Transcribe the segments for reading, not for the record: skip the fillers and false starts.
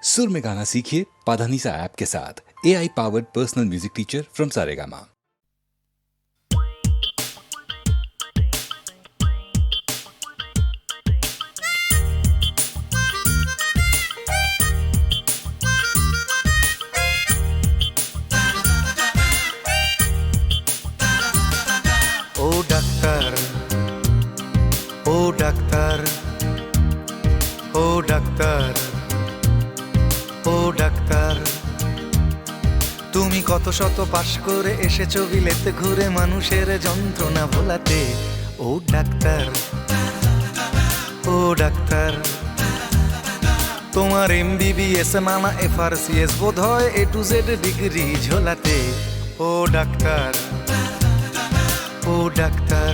सुर में गाना सीखिए पाधानीसा ऐप के साथ। AI powered personal music teacher from Saregama. ও ডাক্তার, ও ডাক্তার, ও ডাক্তার, ও ডাক্তার, তুমি কত শত পাশ করে এসেছো বিলেতে ঘুরে মানুষের যন্ত্রণা ভোলাতে। ও ডাক্তার, ও ডাক্তার, তোমার MBBS নানা FRCS বোধ হয় A to Z ডিগ্রি ঝোলাতে। ও ডাক্তার, ও ডাক্তার,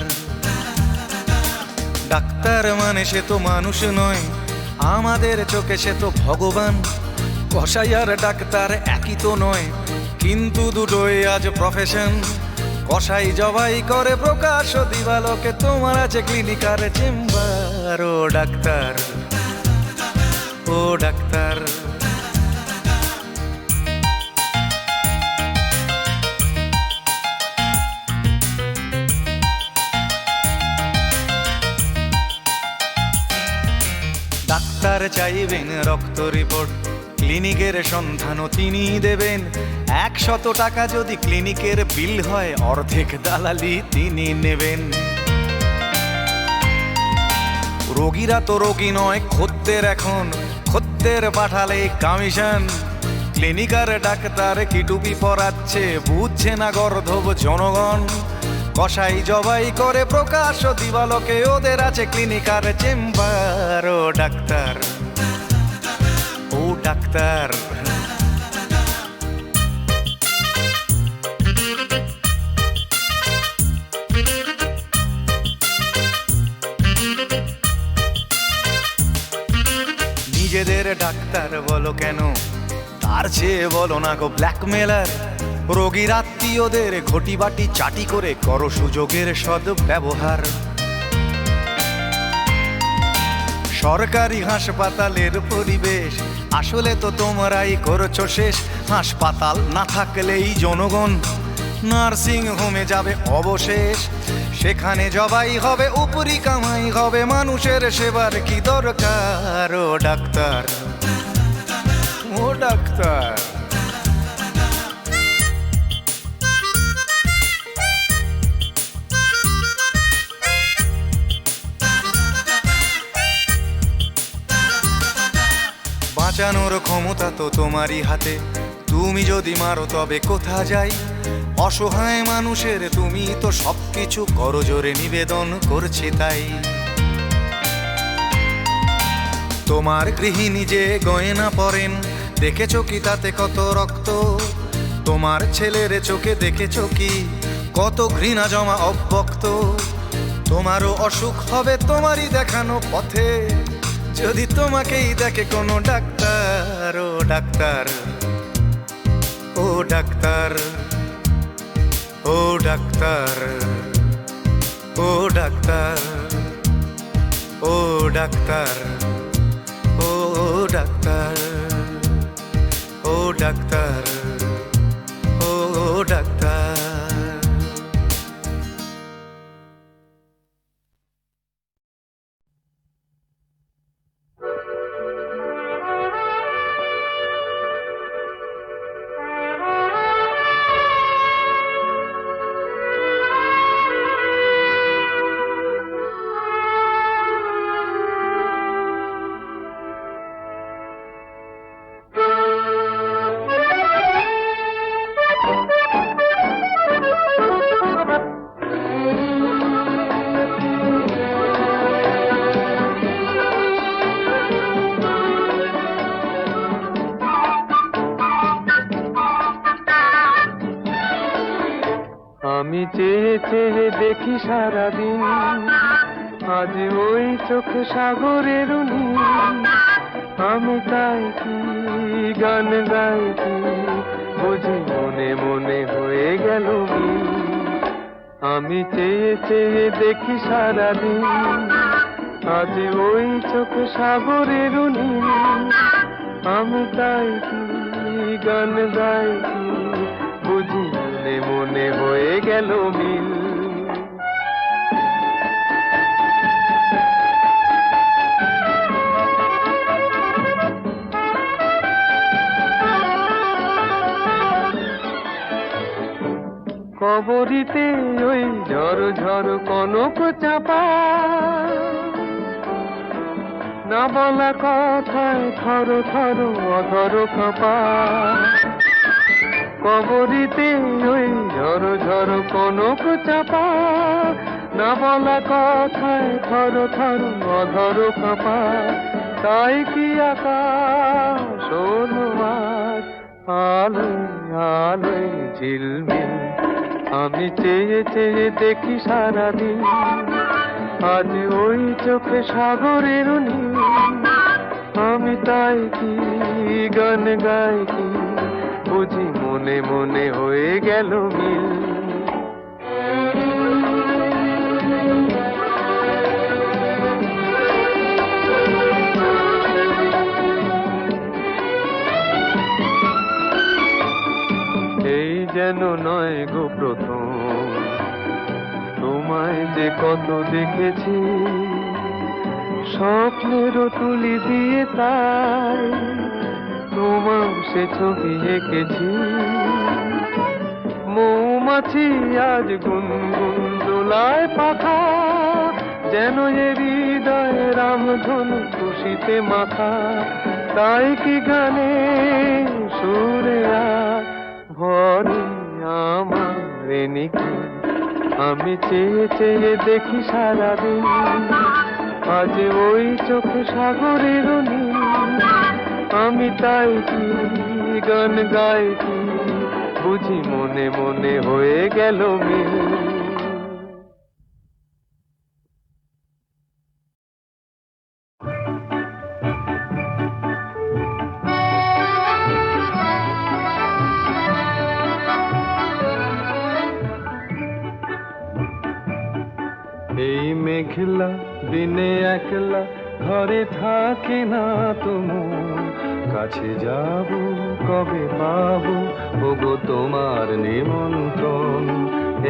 ডাক্তার মানে সে তো মানুষ নয়, আমাদের চোখে সে তো ভগবান। কসাই আর ডাক্তার একই তো নয়, কিন্তু দুটোই আজ প্রফেশন। কসাই জবাই করে প্রকাশ দিবালোকে, তোমার আছে ক্লিনিকার চেম্বার। ও ডাক্তার, ও ডাক্তার, ডাক্তার চাইবেন রক্ত রিপোর্ট, ক্লিনিকের সন্ধানও তিনি দেবেন। 100 টাকা যদি ক্লিনিকের বিল হয়, অর্ধেক দালালি তিনি নেবেন। রোগীরা তো রোগী নয় খদ্দের, এখন খদ্দের পাঠালে কমিশন। ক্লিনিকার ডাক্তার কি টুপি পরাচ্ছে, বুঝছে না গর্ধব জনগণ। কসাই জবাই করে প্রকাশ দিবালোকে, ওদের আছে ক্লিনিকার চেম্বার। ও ডাক্তার, ও ডাক্তার, নিজেদের ডাক্তার বলো কেন, তার চেয়ে বলো না গো ব্ল্যাকমেলার। রোগীর আত্মীয়দের ঘটি বাটি চাটি করে করো সুযোগের সদ্ব্যবহার। সরকারি হাসপাতালের পরিবেশ আসলে তো তোমরাই করছো শেষ। হাসপাতাল না থাকলেই জনগণ নার্সিং হোমে যাবে অবশেষ। সেখানে জবাই হবে, উপরি কামাই হবে, মানুষের সেবার কি দরকার। ও ডাক্তার, ও ডাক্তার, বাঁচানোর ক্ষমতা তো তোমারই হাতে, তুমি যদি মারো তবে কোথা যাই। অসহায় মানুষের তুমি তো সবকিছু করজোরে নিবেদন করছি তাই। তোমার গৃহিণী যে গয়না পরেন, দেখেছো কি তাতে কত রক্ত? তোমার ছেলের চোখে দেখেছো কি কত ঘৃণা জমা অব্যক্ত? তোমারও অসুখ হবে তোমারই দেখানো পথে, যদি তোমাকেই দেখে কোনো ডাক্তার। ও ডাক্তার, ও ডাক্তার, ও ডাক্তার, ও ডাক্তার, ও ডাক্তার, ও ডাক্তার, ও ডাক্তার, ও ডাক্তার। আমি চেয়ে চেয়ে দেখি সারাদিন, আজ ওই চোখ সাগরের নীল। আমি তাই কি গান গাই কি, বুঝি মনে মনে হয়ে গেল মিল। আমি চেয়ে চেয়ে দেখি সারাদিন, আজ ওই চোখ সাগরের নীল। আমি তাই কি গান গাই কি বুঝি মনে মনে হয়ে গেল মিল। কবরিতে ওই ঝড় ঝড় কনক চাপা, না বলা কথায় থর থর অধর কাঁপা। কবরিতে ওই ঝড় ঝড় কনক চাপা, না বলা কথায় থর থর অধর কাঁপা। তাই কি আকাশ হলো আজ আলোয় আলোয় ঝিলমিল। আমি চেয়ে চেয়ে দেখি সারাদিন, আজ ওই চোখে সাগরের নীল। আমি তাই কি গান গাই কি বুঝি মনে মনে হয়ে গেল মিল। এই যেন নয় গো প্রথম তোমায় যে কত দেখেছি, স্বপ্নেরও তুলি দিয়ে তাই তোমার সে ছবি এঁকেছি। মৌমাছি আজ গুনগুন দোলায় পাখা, যেন এ হৃদয় রামধনু খুশিতে মাথা। তাই কি গানে সুরে আজ ভরে আমার নিকি। আমি চেয়ে চেয়ে দেখি সারাদিন, আজ ওই চোখে সাগরের নীল। আমি তাই কি গান গাই কি বুঝি মনে মনে হয়ে গেল মিল। এই মেঘলা দিনে একলা ঘরে থাকে না তো মন, কাছে যাব কবে পাবো ওগো তোমার নিমন্ত্রণ।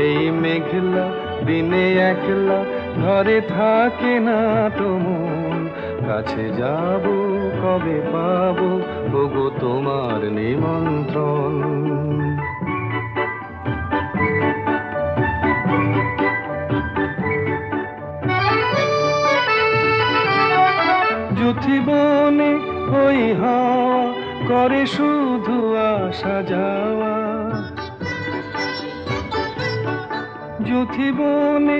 এই মেঘলা দিনে একলা ঘরে থাকে না তো মন, কাছে যাব কবে পাবো ওগো তোমার নিমন্ত্রণ। যুথিবনে ওই হাওয়া করে শুধু আসা যাওয়া, যুথিবনে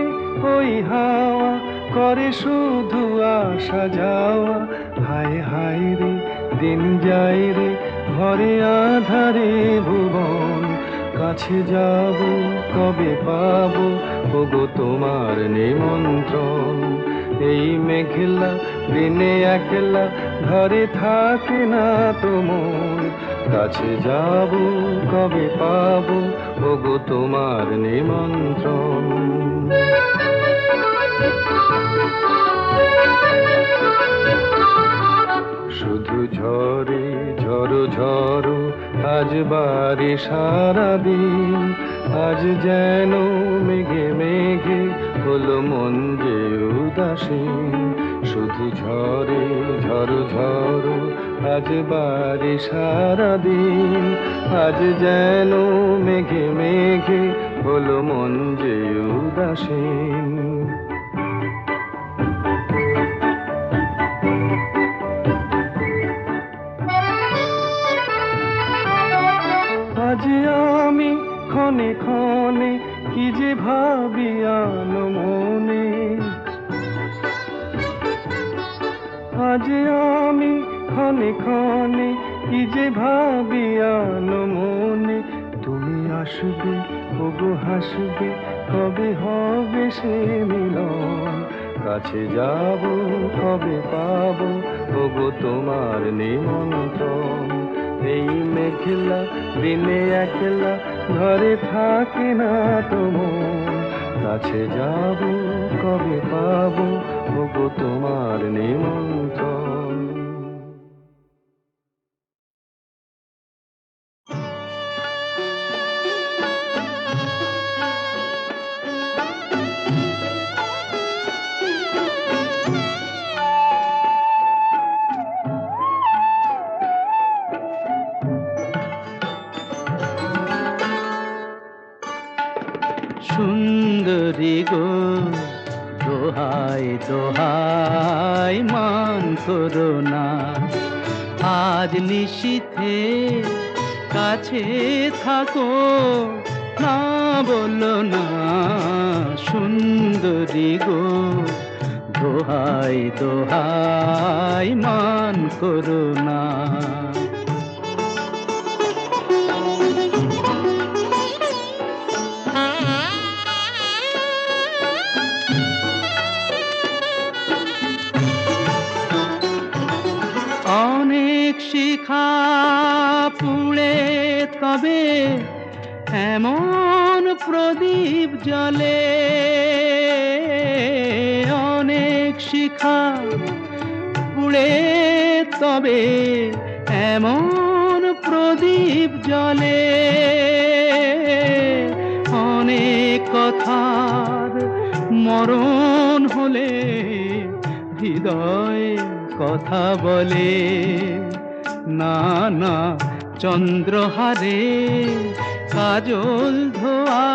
ওই হাওয়া করে শুধু আসা যাওয়া। হায় হায় রে দিন যায় রে ঘরে আধারে ভুবন, কাছে যাব কবে পাবো ওগো তোমার নিমন্ত্রণ। এই মেঘলা দিনে একলা ঘরে থাকে না তো মন, কাছে যাব কবে পাবো ওগো তোমার নিমন্ত্রণ। শুধু ঝরে ঝড়ো ঝড়ো আজ বারে সারাদিন, আজ যেন মেঘে মেঘে হলো মন যে উদাসীন। শুধু ঝরে ঝড়ো ঝড়ো আজ বারে সারাদিন, আজ যেন মেঘে মেঘে হলো মন যে উদাসীন। আজ আমি ক্ষণে ক্ষণে কি যে ভাবি আনো মনে, আজ আমি ক্ষণে ক্ষণে কি যে ভাবি আনো মনে। তুমি আসবে ওগো হাসবে কবে হবে সে মিলন, কাছে যাব কবে পাবো ওগো তোমার নিমন্ত্রণ। এই মেঘলা দিনে একলা ঘরে থাকে না তো মন, কাছে যাব কবে পাবো ওগো তোমার নিমন্ত্রণ। সুন্দরী গো, দোহাই দোহাই মান করো না। আজ নিশীথে কাছে থাকো, না বলো না সুন্দরী গো, দোহাই দোহাই মান করো না। অনেক শিখা পুড়ে তবে এমন প্রদীপ জ্বলে, অনেক শিখা পুড়ে তবে এমন প্রদীপ জ্বলে, অনেক কথার মরণ হলে হৃদয় কথা বলে, না না চন্দ্রহারে কাজল ধোয়া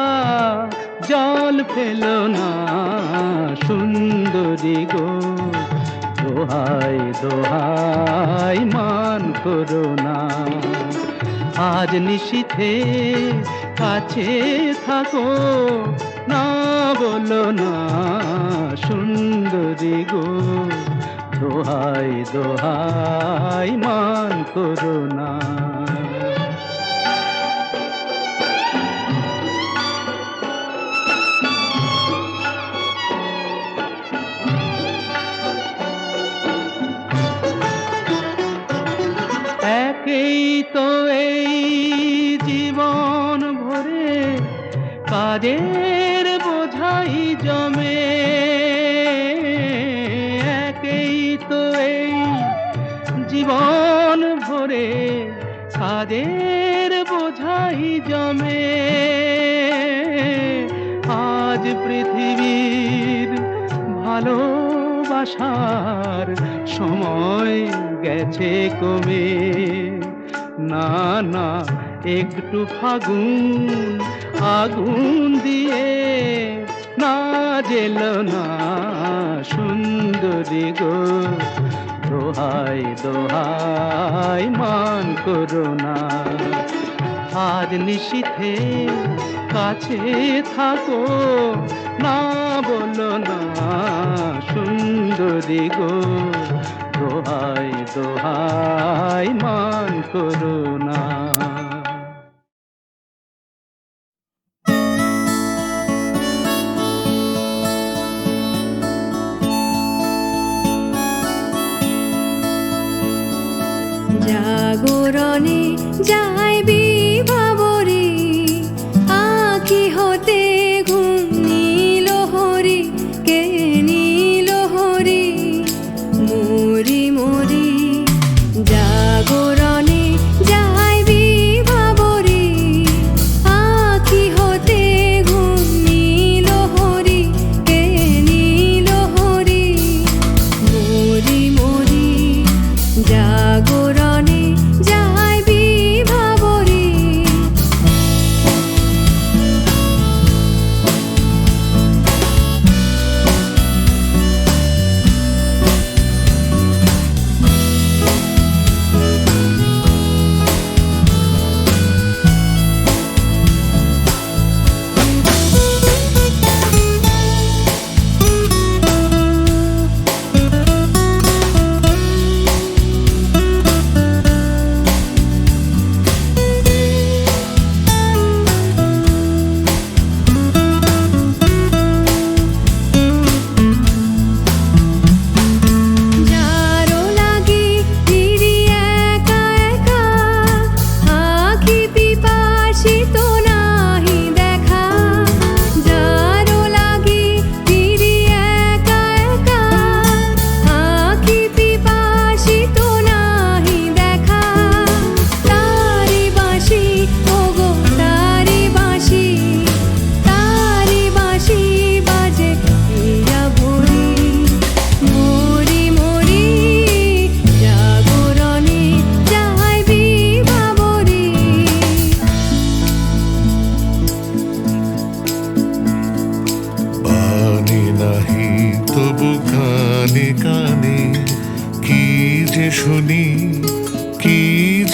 জল ফেলো না সুন্দরী গো, দোহাই দোহাই মান করো না। আজ নিশীথে কাছে থাকো, না বলো না সুন্দরী গো, দোহাই দোহাই মান করো না। একেই তো এই জীবন ভরে কাজের বোঝাই জমে, একেই তো এই জীবন ভরে কাজের বোঝাই জমে। আজ পৃথিবীর ভালোবাসার সময় গেছে কমে, না না একটু ফাগুন আগুন দিয়ে না জেলো না সুন্দরী গো, দোহাই দোহাই মান করো না। আজ নিশীথে কাছে থাকো, না বলো না সুন্দরী গো, দোহাই দোহাই মান করো না। জাগরণে যাই বিভাবরে, আঁখি হতে ঘুম নীল হরি, কে নীল হরি মরি মরি। জাগরণে যাই বিভাবরে, আঁখি হতে ঘুম নীল হরি, কে নীল হরি মরি মরি। জাগরণে যাই বিভাবরে,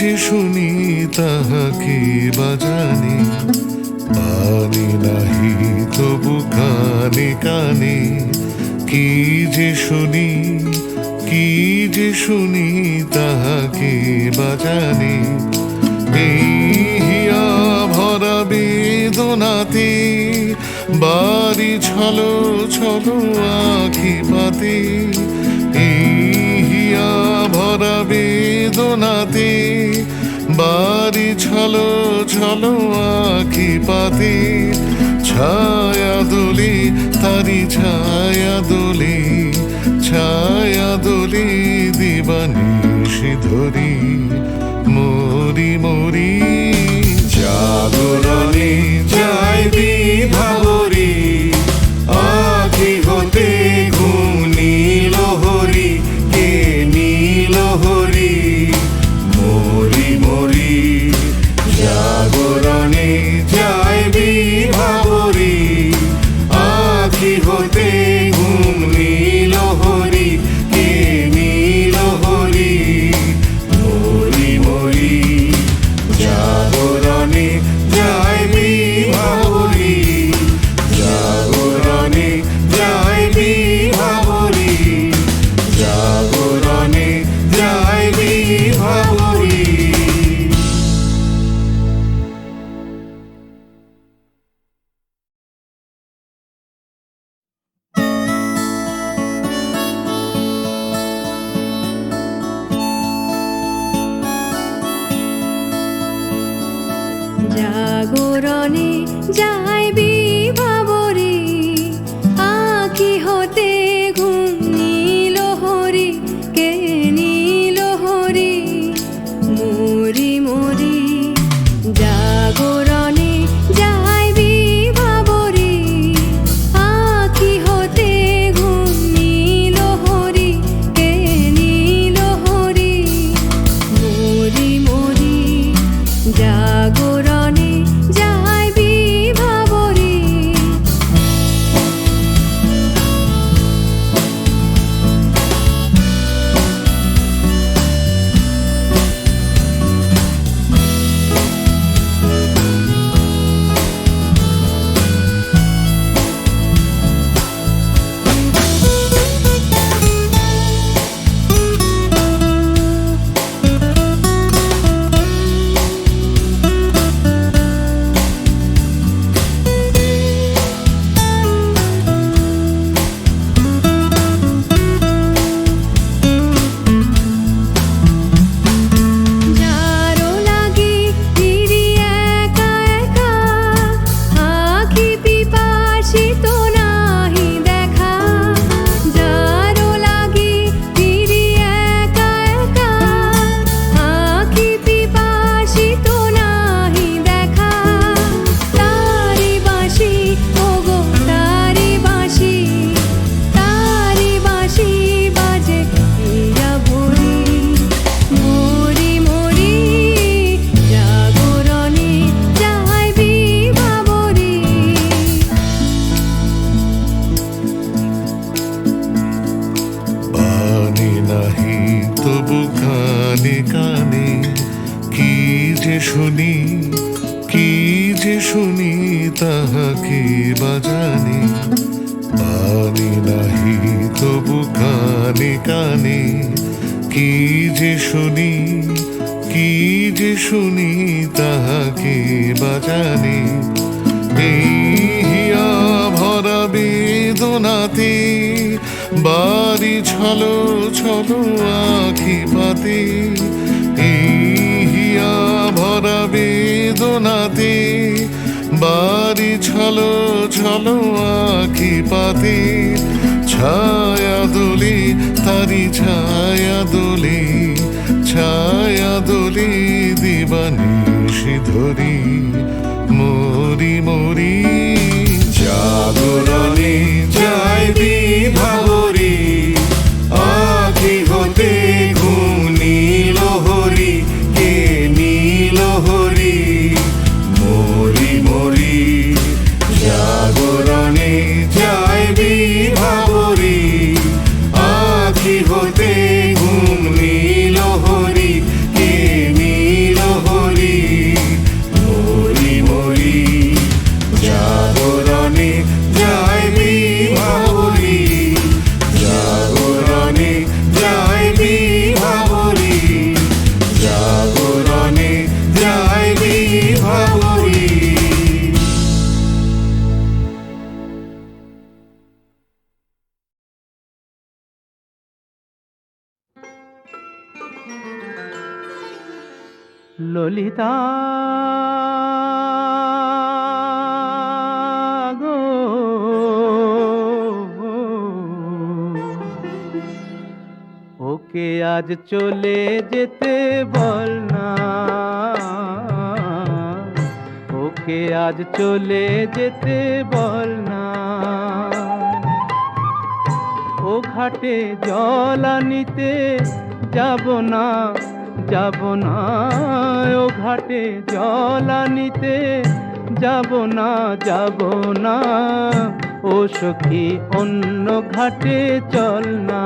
যে শুনি তাহাকে বাজানি, পানি নাহি তবু কানে কানে, কি যে শুনি, কি যে শুনি তাহাকে বাজানি। এই হিয়া ভরা বেদনাতে বাড়ি ছলো ছলো আখি পাতে, এই হিয়া ভরা বেদনাতে বাড়ি ছলো ছলো আখি পাতে, ছায়া দোলে তারি ছায়া দোলে, ছায়া দোলে দিবানিশি ধরি, মরি মরি জাগরণে যাই বিভাবরী, আখি হতে ঘুম নীল হরি, কে নীল হরি, মরি মরি জাগরণে যাই বিভাবরী, আখি হতে ঘুম নীল হরি, কে নীল হরি, মরি মরি জাগরণে যাই বিভাবরী, জাগরণে যাই বিভাবরী, জাগরণে যাই বিভাবরী। জাগরণে যাই বিভাবরী, আঁখি হতে ঘুম নীল হরি, কে নীল হরি, মরি মরি জাগরণে যাই বিভাবরী, আঁখি হতে ঘুম নীল হরি, কে নীল হরি, মরি মরি জাগরণে যাই বিভাবরী। যারো লাগি ফিরি একা একা, আঁখি পিপাসিত নাহি দেখা, যারো লাগি ফিরি একা একা, আঁখি পিপাসিত নাহি দেখা, তারি বাঁশি ওগো তারি বাঁশি, তারি বাঁশি বাজে হীরা ভরি, মরি মরি জাগরণে যাই বিভাবরী। পানি নাহি তবু কানে কানে, কি যে শুনি, কি যে শুনি তাহাকে বাজানি, পানি নাহি তবু কানে কানে, কি যে শুনি, কি যে শুনি তাহাকে বাজানি। এই হিয়া ভরা বেদনাতে বাড়ি ছলো ছলো আখি পাতে, এই হিয়া ভরা বেদনাতে বাড়ি ছলো ছলো আখি পাতে, ছায়া দোলে তারি ছায়া দোলে, ছায়া দোলে দিবানিশি ধরি, মরি মরি জাগরণে যাই বিভাবরী, আখি হতে ঘুম নীল হরি, কে নীল হরি, মরি মরি জাগরণে যাই বিভাবরী, আখি হতে ঘুম নীল হরি, কে নীল ললিতা গো, ওকে আজ চলে যেতে বল না, ওকে আজ চলে যেতে বল না। ও ঘাটে জল আনিতে যাব না, যাব না, ও ঘাটে জল আনিতে যাব না, যাব না। ও সখী অন্য ঘাটে চল না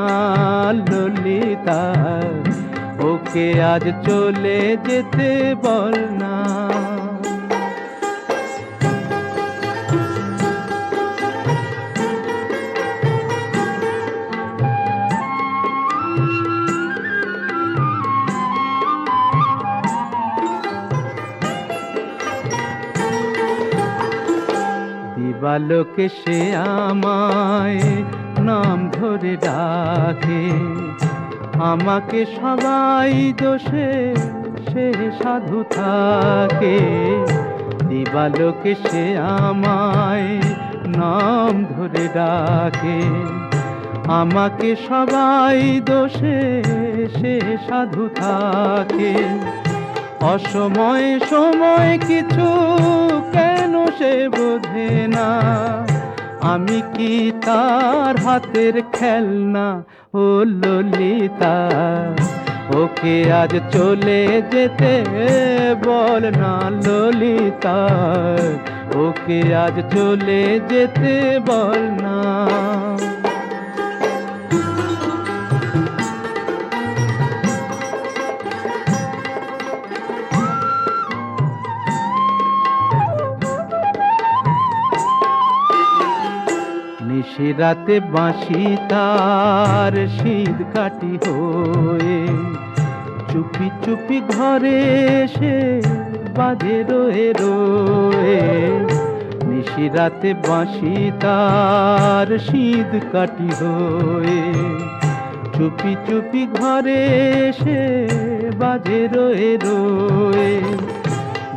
ললিতা, ওকে আজ চলে যেতে বল না। দিবালোকে সে আমায় নাম ধরে ডাকে, আমাকে সবাই দোষে সে সাধু থাকে। দিবালোকে সে আমায় নাম ধরে ডাকে, আমাকে সবাই দোষে সে সাধু থাকে। অসময়ে সময় কিছু কেন সে বোঝে না, আমি কি তার হাতের খেলনা ও ললিতা। ওকে আজ চলে যেতে বল না ললিতা, ওকে আজ চলে যেতে বল না। নিশিরাতে বাঁশি তার শীত কাটি হয়ে, চুপি চুপি ঘরে এসে বাজে রয়ে রয়ে। নিশিরাতে বাঁশি তার শীত কাটি হয়ে, চুপি চুপি ঘরে এসে বাজে রয়ে রয়ে।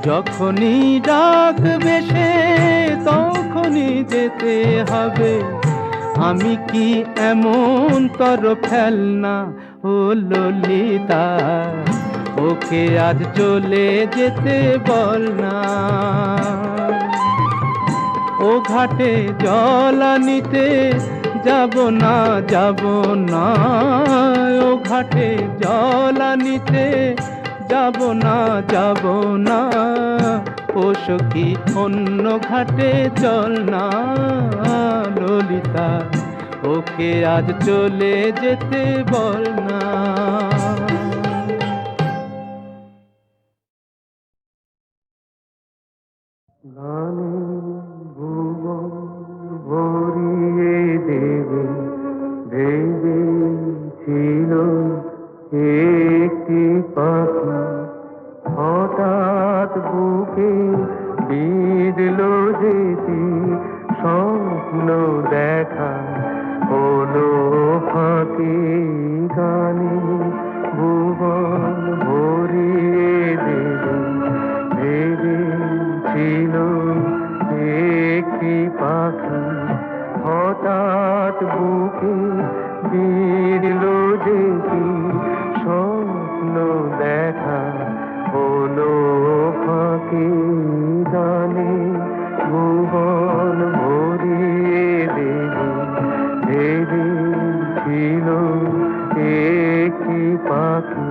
যখনই ডাকবে সে তখনই যেতে হবে, আমি কি এমন তর ফেলনা ও ললিতা। ওকে আজ চলে যেতে বল না, ও ঘাটে জল আনিতে যাব না, যাব না, ও ঘাটে জল আনিতে যাব না, যাব না। ও সখী অন্য ঘাটে চল না ললিতা, ওকে আজ চলে যেতে বল না। গানে ভুবন ভরিয়ে দেবে ভেবেছিল একটি পাখি, হঠাৎ বুকে বিঁধল যেতি স্বপ্ন দেখা হলো ফাঁকি। গানে ভুবন ভরিয়ে দেবে ভেবেছিল একটি পাখি, হঠাৎ বুকে বিঁধল যেতি স্বপ্ন দেখা হলো ফাঁকি। গানে ভুবন ভরিয়ে দেবে ভেবেছিল একটি পাখি।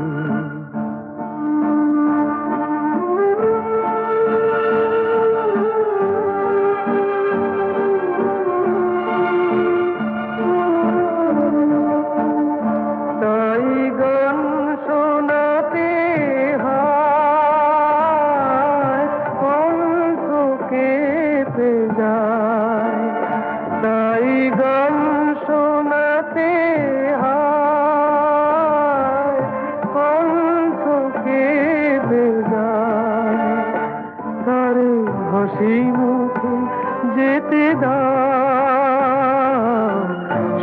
তাই গান শোনাতে হয় কণ্ঠ কেঁপে যায়, তাই গান শোনাতে হয় কণ্ঠ কেঁপে যায়। তারে হাসি মুখে যেতে দাও,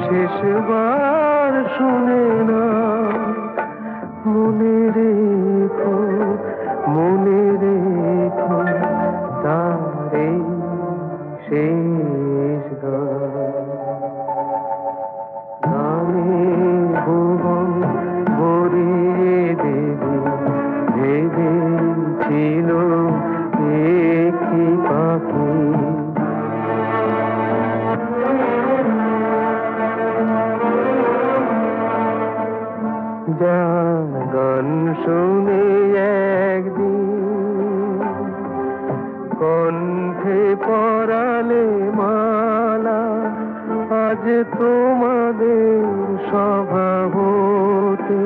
শেষবার শুনে না মনে রেখো তোমাদের স্বভাবতে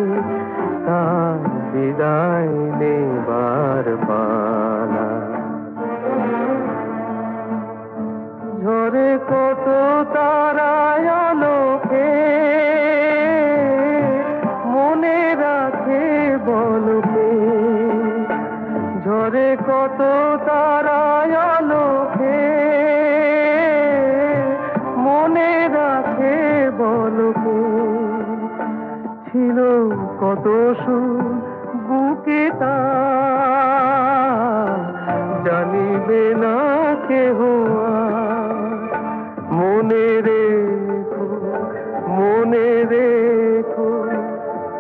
তার বিদায় নেবার পালা। ঝরে কত তারায় আলোকে মনে রাখে বলকে, ঝরে কত তারায় আলোকে মনে রাখে বলকে। ছিল কত সুর বুকে তার জানিবে না কেহ আর। মনে রেখো মনে রেখো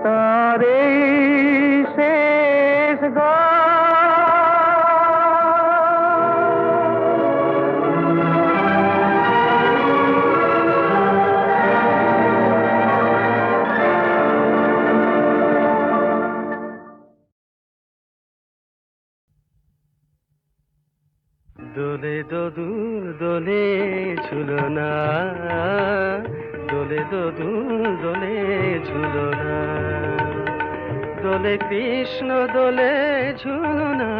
তার এই শেষ গান। দোলে দোদুল দোলে ঝুলনা, দোলে দোদুল দোলে ঝুলনা, দোলে কৃষ্ণ দোলে ঝুলনা,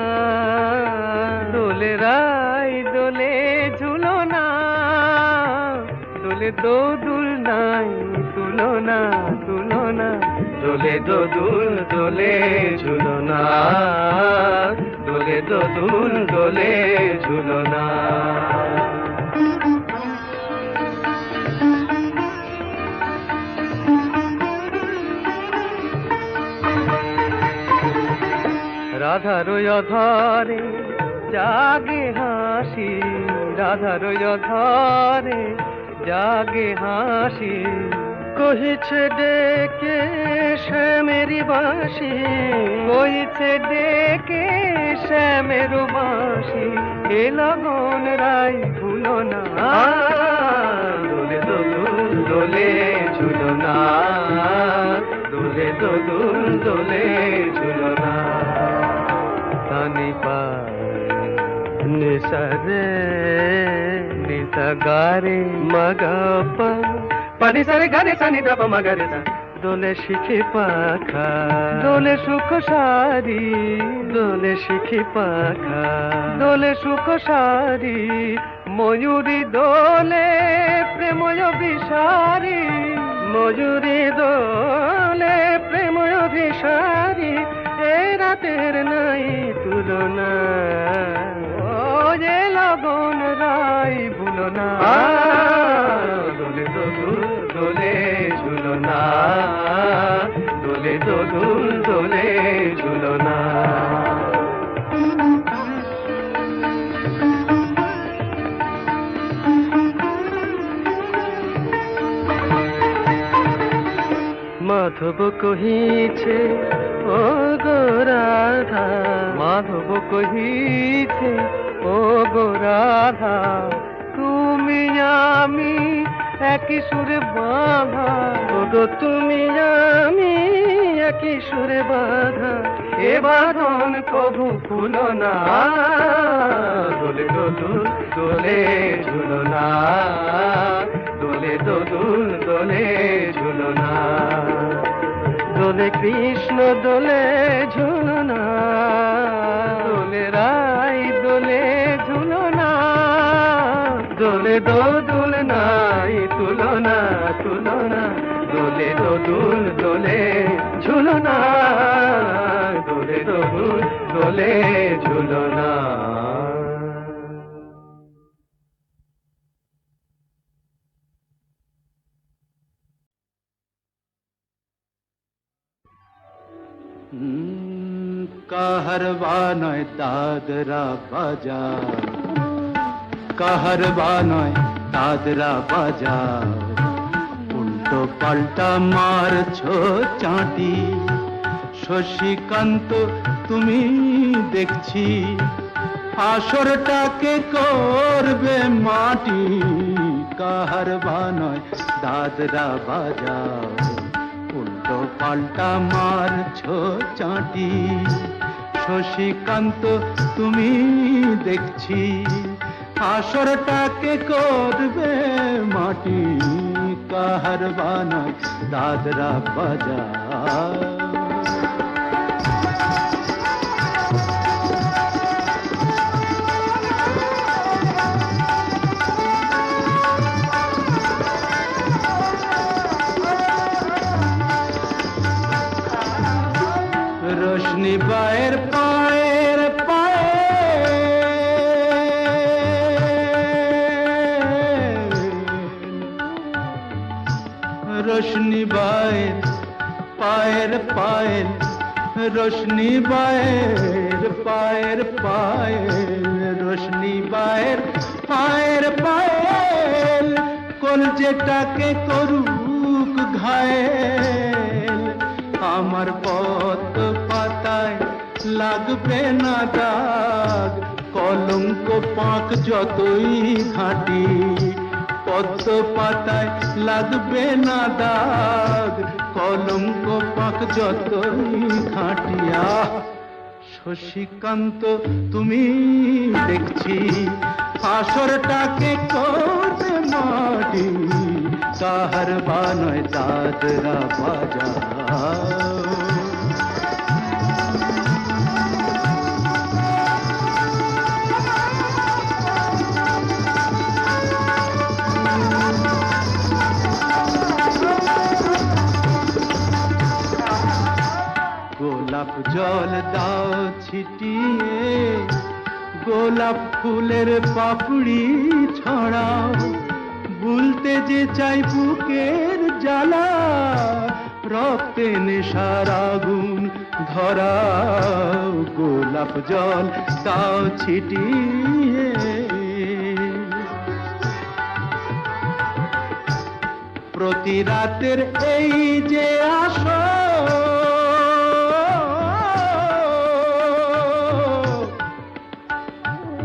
দোলে রাই দোলে ঝুলনা, দোলে দোদুল নাই তুলনা তুলনা, দোলে দোদুল দোলে ঝুলনা, দোলে দোদুল দোলে ঝুলনা। রাধার অধরে জাগে হাসি, রাধার অধরে জাগে হাসি, কহিছে ডেকে শ্যামেরি বাঁশি, কহিছে ডেকে শ্যামের বাঁশি, এ লগন রাই ভুলো না, দোলে দোদুল দোলে ঝুলনা, দোলে দোদুল দোলে ঝুলনা। তানি পা নিসরে নিসা গারে মগপা, পানি সারে গারে সানি দাপ মগরে সা, দোলে শিখি পাখা দোলে সুখ সারি, দোলে শিখি পাখা দোলে সুখ সারি, ময়ূরী দোলে প্রেময় বিসারি, ময়ূরী দোলে প্রেময় বিসারি, এ রাতের নাই তুলনা, ও যে লগন রাই ভুলো না, দোলে দোদুল দোলে ঝুলনা, দোলে দোদুল দোলে ঝুলনা। মাধব কহিছে ও গো রাধা, মাধব কহিছে ও গো রাধা, তুমি আমি একই সুরে বাঁধা, ও গো তুমি আমি একই সুরে বাঁধা, এ বাঁধন কভু খুলো না, দোলে দোদুল দোলে ঝুলনা, দোলে দোদুল দোলে ঝুলনা, দোলে কৃষ্ণ দোলে ঝুলনা, দোলে রাই দোলে ঝুলনা, দোলে দোদুল নাই তুলনা তুলনা, দোলে দোদুল দোলে ঝুলনা, দোলে দোদুল দোলে ঝুলনা। কাহারবা নয় দাদরা বাজার, কাহারবা নয় দাদরা বাজার, উল্টো পাল্টা মারছো চাঁটি, শশীকান্ত তুমি দেখছি আসরটাকে করবে মাটি, কাহারবা নয় দাদরা বাজার, উল্টো পাল্টা মারছো চাঁটি, শশীকান্ত তুমি দেখছি আসরটাকে করবে মাটি, কাহার বানায় দাদরা বাজা। রোশনি বায়ের পায়ের পায়ে রোশনি বায়ের পায়ের পায়ের রোশনি বায়ের পায়ের পায়ের রোশনি বায়ের পায়ের পায়ের কলজেটাকে করুক ঘায়েল আমার পথ পাতায় লাগবে না দাগ কলঙ্ক পাক যতই ঘাঁটি পদ্ম পাতায় লাগবে না দাগ কলঙ্ক পাক যতই ঘাঁটিয়া। শশীকান্ত তুমি দেখছি আসরটাকে করবে মাটি কাহার বানয় দাদরা বাজা। গোলাপ জল দাও ছিটিয়ে গোলাপ ফুলের পাপড়ি ছড়াও ভুলতে যে চাই বুকের জ্বালা রক্তে নেশার আগুন ধরাও গোলাপ জল দাও ছিটিয়ে। প্রতি রাতের এই যে আসো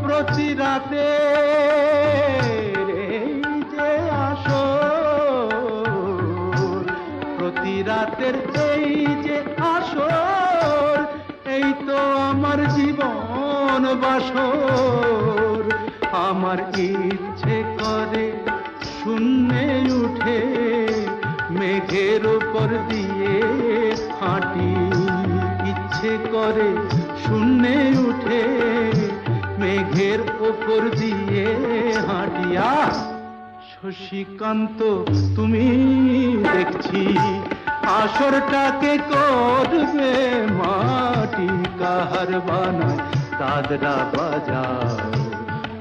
প্রতি রাতের এই যে আসো প্রতি রাতের এই যে আসর এই তো আমার জীবন বাসর। আমার ইচ্ছে করে শূন্যে উঠে মেঘের উপর দিয়ে হাঁটি ইচ্ছে করে শূন্যে উঠে মেঘের উপর দিয়ে হাঁটিয়া। শশীকান্ত তুমি দেখছি আসরটাকে করবে মাটি কাহার বানায় দাদরা বাজা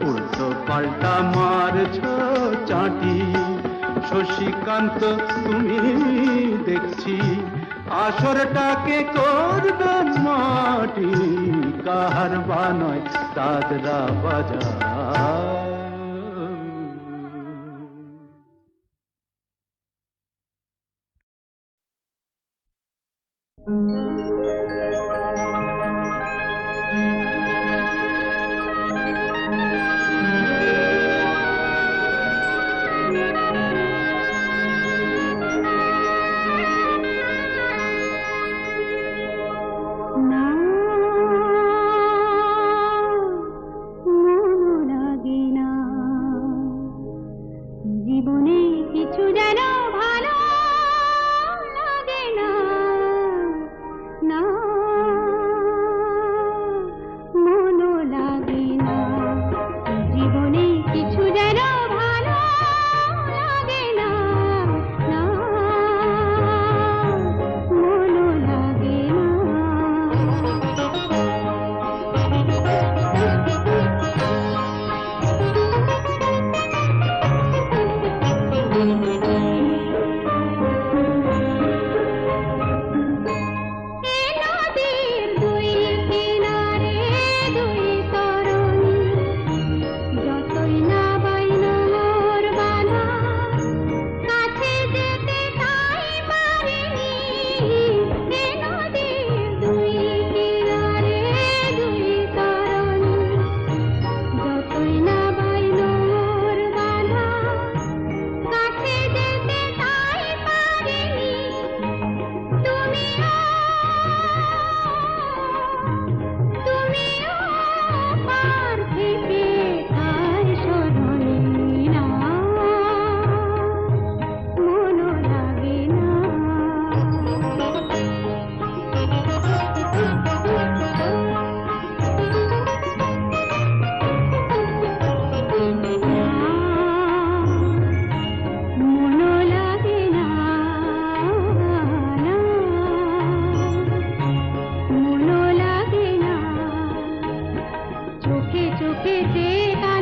উল্টো পাল্টা মারছ চাটি। শশীকান্ত তুমি দেখছি আসরটাকে করবে মাটি কাহার বানয় দাদরা বাজা। না মন লাগে না চোখে চোখে যে তার